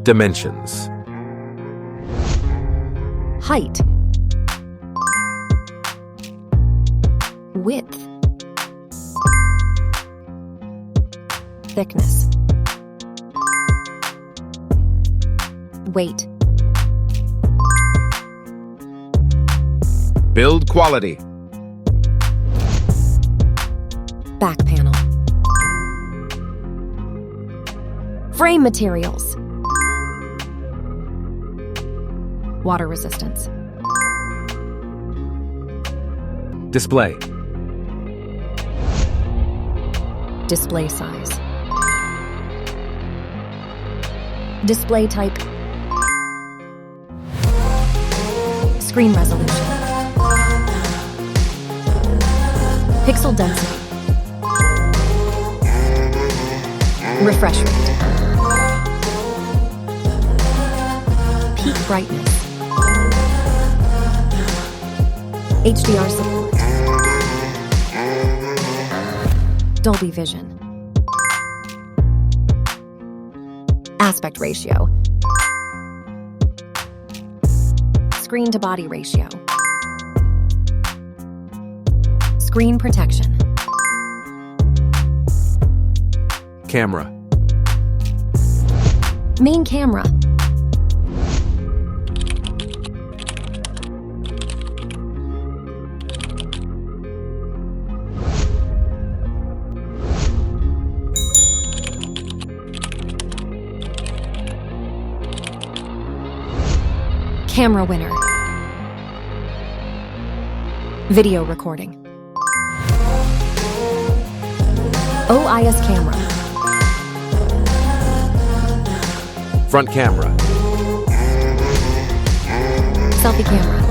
Dimensions. Height. Width. Thickness. Weight. Build quality. Back panel. Frame materials. Water resistance. Display. Display size. Display type. Screen resolution. Pixel density. Refresh rate. Peak brightness. HDR support. Dolby Vision. Aspect ratio. Screen to body ratio. Screen protection. Camera. Main camera. Camera winner. Video recording. OIS camera. Front camera. Selfie camera.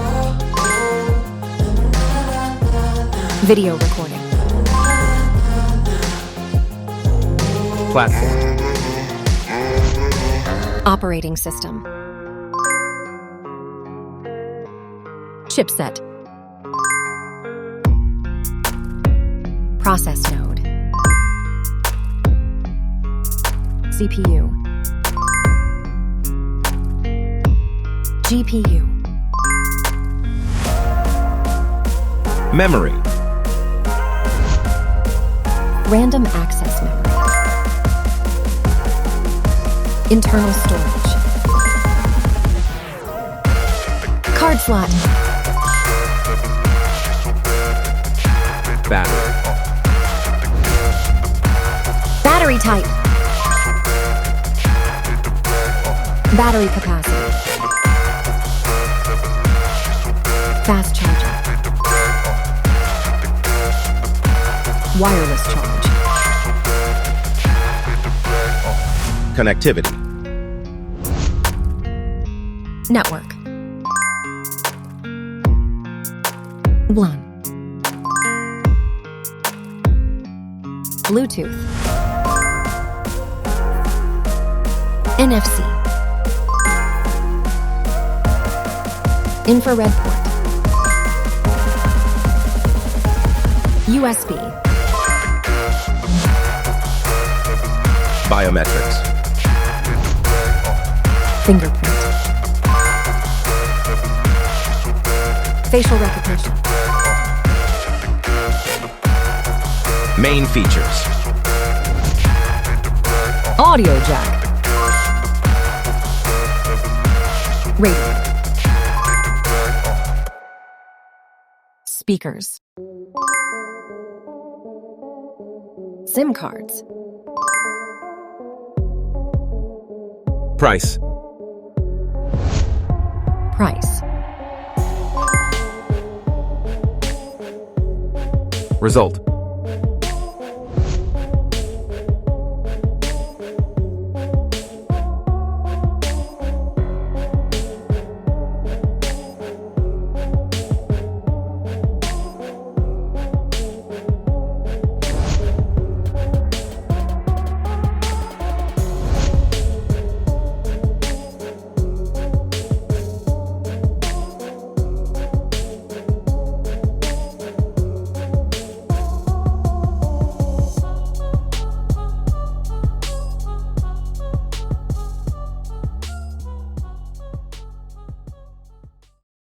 Video recording. Platform. Operating system. Chipset. Process node. CPU. GPU. Memory. Random access memory. Internal storage. Card slot. Battery. Battery type. Battery capacity. Fast charger. Wireless charge. Connectivity. Network. WLAN. Bluetooth. NFC. Infrared port. USB. Biometrics. Fingerprint. Facial recognition. Main features. Audio jack. Radio. Speakers. SIM cards. Price. Price. Result.